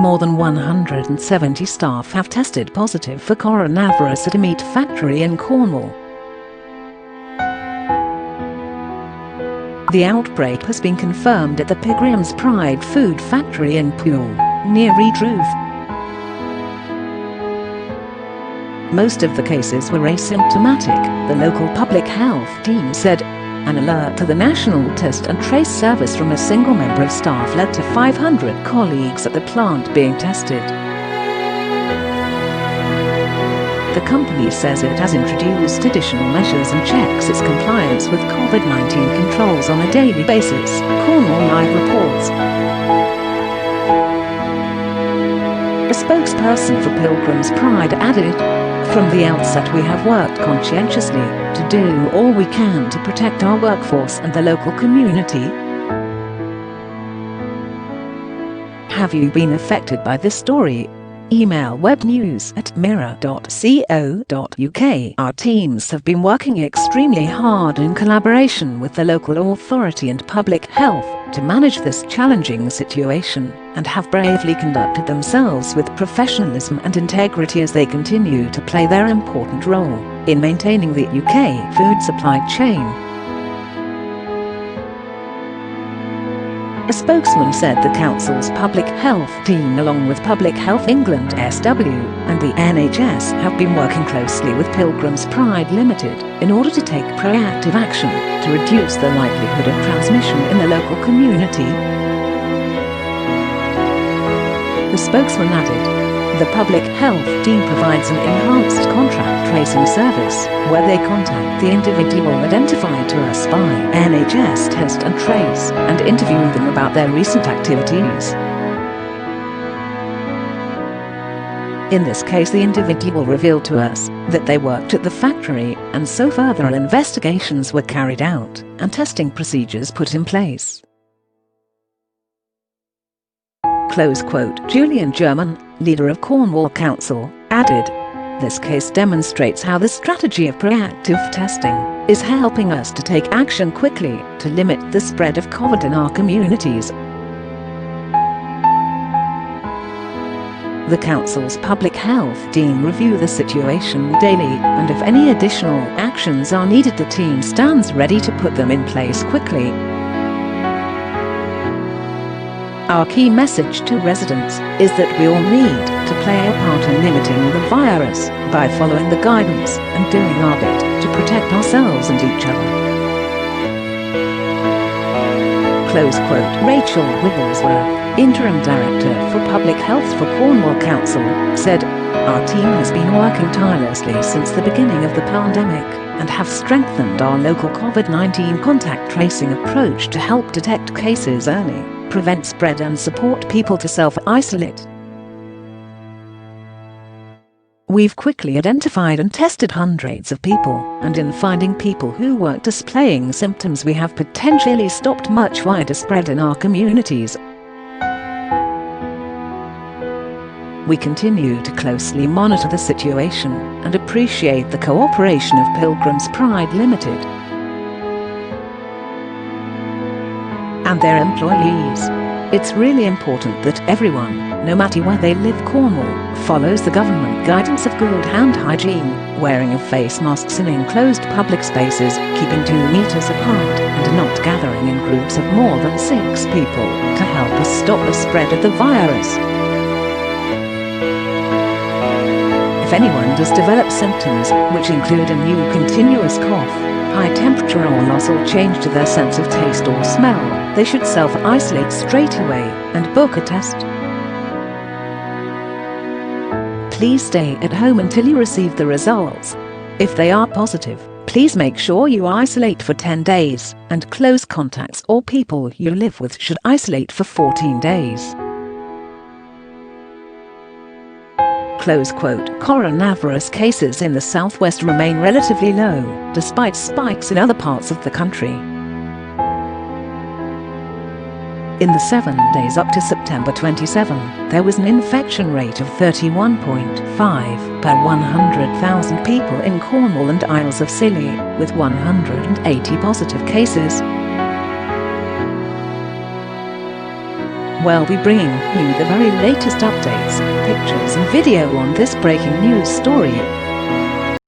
More than 170 staff have tested positive for coronavirus at a meat factory in Cornwall. The outbreak has been confirmed at the Pilgrim's Pride food factory in Poole, near Redruth. Most of the cases were asymptomatic, the local public health team said. An alert to the National Test and Trace Service from a single member of staff led to 500 colleagues at the plant being tested. The company says it has introduced additional measures and checks its compliance with COVID-19 controls on a daily basis, Cornwall Live reports. A spokesperson for Pilgrim's Pride added, "From the outset we have worked conscientiously to do all we can to protect our workforce and the local community." Have you been affected by this story? Email webnews@mirror.co.uk. Our teams have been working extremely hard in collaboration with the local authority and public health to manage this challenging situation, and have bravely conducted themselves with professionalism and integrity as they continue to play their important role in maintaining the UK food supply chain. A spokesman said the Council's public health team, along with Public Health England (SW) and the NHS, have been working closely with Pilgrim's Pride Limited in order to take proactive action to reduce the likelihood of transmission in the local community. The spokesman added, "The public health team provides an enhanced contact tracing service, where they contact the individual identified to us by NHS Test and Trace, and interview them about their recent activities. In this case, the individual revealed to us that they worked at the factory, and so further investigations were carried out, and testing procedures put in place." Close quote. Julian German, leader of Cornwall Council, added, "This case demonstrates how the strategy of proactive testing is helping us to take action quickly to limit the spread of COVID in our communities." The Council's public health team review the situation daily, and if any additional actions are needed, the team stands ready to put them in place quickly. Our key message to residents is that we all need to play a part in limiting the virus by following the guidance and doing our bit to protect ourselves and each other. Close quote. Rachel Wigglesworth, Interim Director for Public Health for Cornwall Council, said, "Our team has been working tirelessly since the beginning of the pandemic and have strengthened our local COVID-19 contact tracing approach to help detect cases early, prevent spread and support people to self-isolate. We've quickly identified and tested hundreds of people, and in finding people who weren't displaying symptoms, we have potentially stopped much wider spread in our communities. We continue to closely monitor the situation and appreciate the cooperation of Pilgrim's Pride Limited and their employees. It's really important that everyone, no matter where they live Cornwall, follows the government guidance of good hand hygiene, wearing of face masks in enclosed public spaces, keeping 2 meters apart, and not gathering in groups of more than 6 people to help us stop the spread of the virus. If anyone does develop symptoms, which include a new continuous cough, high temperature or loss or change to their sense of taste or smell, they should self-isolate straight away and book a test. Please stay at home until you receive the results. If they are positive, please make sure you isolate for 10 days, and close contacts or people you live with should isolate for 14 days. Close quote. Coronavirus cases in the southwest remain relatively low, despite spikes in other parts of the country. In the 7 days up to September 27, there was an infection rate of 31.5 per 100,000 people in Cornwall and Isles of Scilly, with 180 positive cases. We'll be bringing you the very latest updates, pictures and video on this breaking news story.